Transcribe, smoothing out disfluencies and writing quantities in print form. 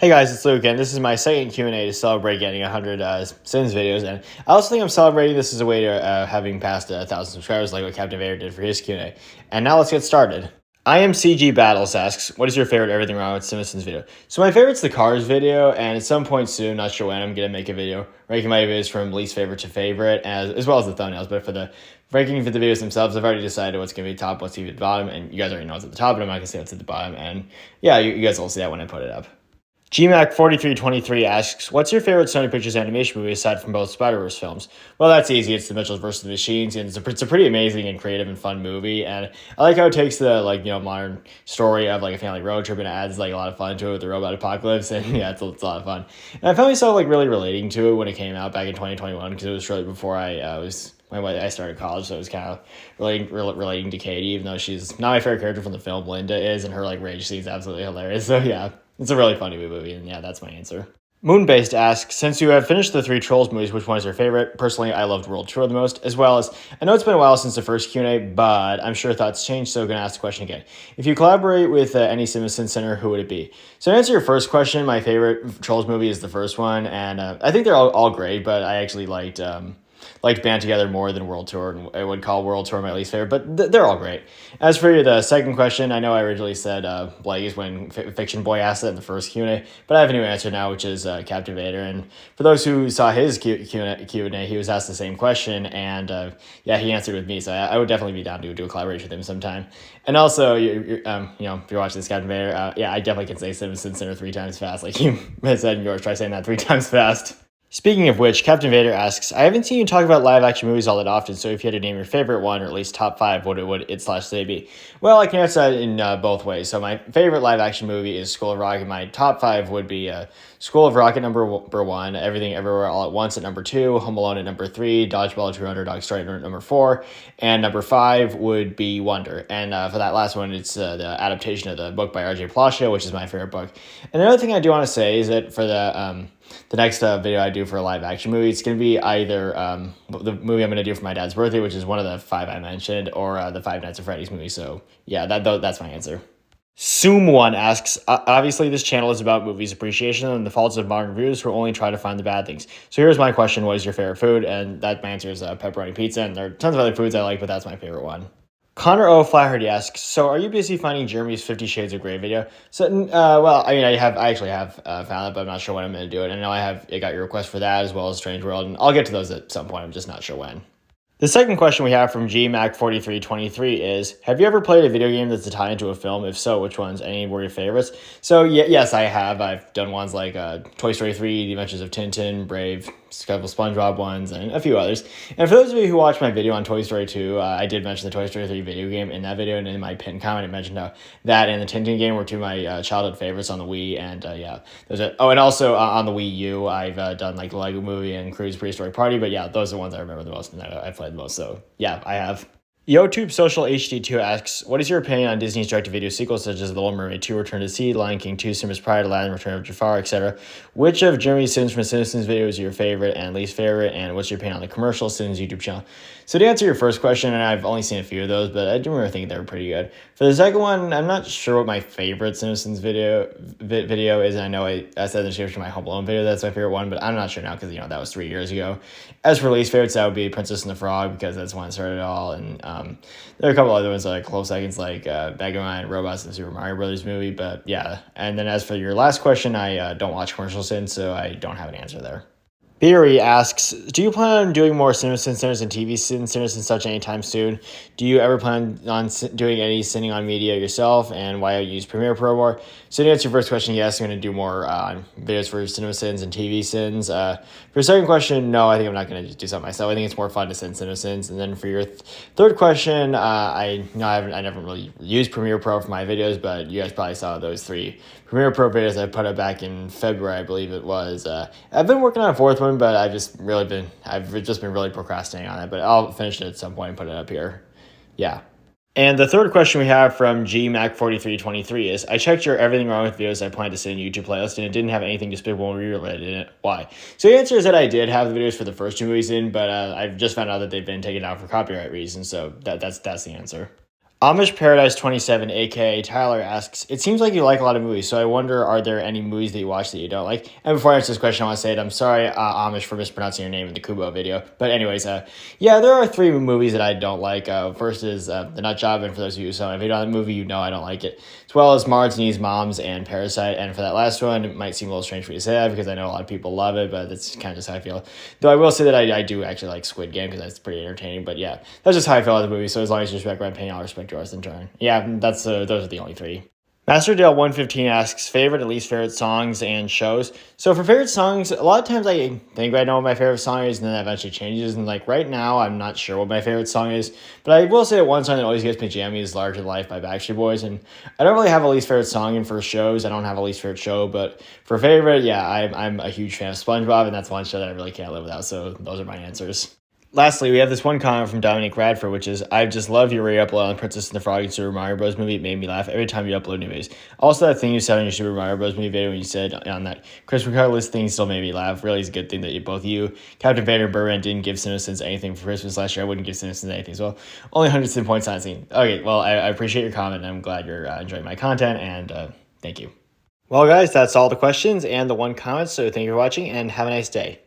Hey guys, it's Luke, and this is my second Q&A to celebrate getting 100 Sims videos, and I also think I'm celebrating this as a way to having passed 1,000 subscribers like what Captain Vader did for his Q&A. And now let's get started. I am CG Battles asks, what is your favorite Everything Wrong with Simpsons video? So my favorite's the Cars video, and at some point soon, not sure when, I'm going to make a video ranking my videos from least favorite to favorite, as well as the thumbnails. But for the ranking for the videos themselves, I've already decided what's going to be top, what's going to be at the bottom, and you guys already know what's at the top, but I'm not going to say what's at the bottom. And yeah, you guys will see that when I put it up. GMAC4323 asks, what's your favorite Sony Pictures animation movie aside from both Spider-Verse films? Well, that's easy. It's The Mitchells vs. the Machines, and it's a pretty amazing and creative and fun movie. And I like how it takes the modern story of a family road trip and adds a lot of fun to it with the robot apocalypse. And yeah, it's a lot of fun. And I found myself really relating to it when it came out back in 2021 because it was shortly before I started college, so it was kind of relating to Katie, even though she's not my favorite character from the film. Linda is, and her rage scene is absolutely hilarious. So yeah, it's a really funny movie, and yeah, that's my answer. Moonbased asks, since you have finished the three Trolls movies, which one is your favorite? Personally, I loved World Tour the most, as well as, I know it's been a while since the first Q&A, but I'm sure thoughts changed, so I'm going to ask the question again. If you collaborate with any Simpsons center, who would it be? So to answer your first question, my favorite Trolls movie is the first one, and I think they're all great, but I actually liked Band Together more than World Tour, and I would call World Tour my least favorite, but they're all great. As for the second question, I know I originally said Blaze when Fiction Boy asked it in the first Q&A, but I have a new answer now, which is Captain Vader. And for those who saw his Q&A, he was asked the same question, and yeah, he answered with me, so I would definitely be down to do a collaboration with him sometime. And also, if you're watching this Captain Vader, yeah, I definitely can say Simpsons Center 3 times fast, like you said in yours. Try saying that 3 times fast. Speaking of which, Captain Vader asks, I haven't seen you talk about live-action movies all that often, so if you had to name your favorite one, or at least top 5, what would it/they be? Well, I can answer that in both ways. So my favorite live-action movie is School of Rock, and my top 5 would be School of Rock at number 1, Everything Everywhere All at Once at number 2, Home Alone at number 3, Dodgeball, True Underdog Story at number 4, and number 5 would be Wonder. And for that last one, it's the adaptation of the book by R.J. Palacio, which is my favorite book. And another thing I do want to say is that for the next video I do for a live action movie, it's going to be either the movie I'm going to do for my dad's birthday, which is one of the 5 I mentioned, or the Five Nights at Freddy's movie. So yeah, that's my answer. Soom1 asks, obviously this channel is about movies appreciation and the faults of modern reviewers who only try to find the bad things. So here's my question, what is your favorite food? And that my answer is pepperoni pizza, and there are tons of other foods I like, but that's my favorite one. Connor O. Flaherty asks, so are you busy finding Jeremy's 50 Shades of Grey video? So, well, I mean, I actually have found it, but I'm not sure when I'm going to do it. And I know I got your request for that, as well as Strange World, and I'll get to those at some point. I'm just not sure when. The second question we have from GMAC4323 is, have you ever played a video game that's tied into a film? If so, which ones? Any were your favorites? So, yes, I have. I've done ones like Toy Story 3, The Adventures of Tintin, Brave, several SpongeBob ones, and a few others. And for those of you who watched my video on Toy Story 2, I did mention the Toy Story 3 video game in that video, and in my pinned comment, I mentioned how that and the Tintin game were two of my childhood favorites on the Wii, and yeah, those are. Oh, and also on the Wii U, I've done the Lego Movie and Cruise Prehistoric Party, but yeah, those are the ones I remember the most and that I've played the most, so yeah, I have. YouTube Social HD2 asks, what is your opinion on Disney's direct-to-video sequels such as The Little Mermaid 2, Return to the Sea, Lion King 2, Simba's Pride, Aladdin, Return of Jafar, etc.? Which of Jeremy Sims from Simpsons videos is your favorite and least favorite, and what's your opinion on the commercial Sims YouTube channel? So to answer your first question, and I've only seen a few of those, but I do remember thinking they were pretty good. For the second one, I'm not sure what my favorite Simpsons video is, and I know I said in the description of my Home Alone video that's my favorite one, but I'm not sure now because, that was 3 years ago. As for least favorites, that would be Princess and the Frog, because that's when it started it all, and there are a couple other ones like close seconds, like Megamind, Robots, and the Super Mario Brothers movie, but yeah. And then as for your last question, I don't watch commercials in, so I don't have an answer there. Beery asks, do you plan on doing more Simpsons centers and TV centers and such anytime soon? Do you ever plan on doing any sending on media yourself, and why you use Premiere Pro more? So to answer your first question, yes, I'm going to do more videos for CinemaSins and TV Sins. For your second question, no, I think I'm not going to do something myself. I think it's more fun to send CinemaSins. And then for your third question, I never really used Premiere Pro for my videos, but you guys probably saw those 3 Premiere Pro videos I put up back in February, I believe it was. I've been working on a 4th one, but I've just been really procrastinating on it, but I'll finish it at some point and put it up here. Yeah. And the third question we have from GMAC4323 is, I checked your Everything Wrong with videos I planned to send YouTube playlist, and it didn't have anything Despicable Me related in it. Why? So the answer is that I did have the videos for the first 2 movies in, but I've just found out that they've been taken out for copyright reasons, so that's the answer. Amish Paradise 27, aka Tyler, asks, it seems like you like a lot of movies, so I wonder, are there any movies that you watch that you don't like? And before I answer this question, I want to say that I'm sorry, Amish, for mispronouncing your name in the Kubo video. But anyways, yeah, there are three movies that I don't like. First is The Nut Job, and for those of you who saw my video on that movie, you know I don't like it. As well as Martinis, Moms, and Parasite. And for that last one, it might seem a little strange for me to say that because I know a lot of people love it, but that's kind of just how I feel. Though I will say that I do actually like Squid Game because that's pretty entertaining. But yeah, that's just how I feel about the movie. So as long as you respect where I'm paying all respect to yours in turn. Yeah, those are the only three. Masterdale 115 asks favorite and least favorite songs and shows. So for favorite songs, a lot of times I think I know what my favorite song is, and then that eventually changes. And like right now, I'm not sure what my favorite song is, but I will say that one song that always gets me jammy is "Larger Than Life" by Backstreet Boys. And I don't really have a least favorite song, and for shows, I don't have a least favorite show. But for favorite, yeah, I'm a huge fan of SpongeBob, and that's one show that I really can't live without. So those are my answers. Lastly, we have this one comment from Dominic Radford, which is, I just love your re-upload on Princess and the Frog and Super Mario Bros. Movie. It made me laugh every time you upload new videos. Also, that thing you said on your Super Mario Bros. Movie video when you said on that Chris Regardless thing still made me laugh. Really is a good thing that both you, Captain Vader, and Burman didn't give Citizens anything for Christmas last year. I wouldn't give Citizens anything as well. Only 100 points on scene. Okay, well, I appreciate your comment, and I'm glad you're enjoying my content, and thank you. Well, guys, that's all the questions and the one comment, so thank you for watching, and have a nice day.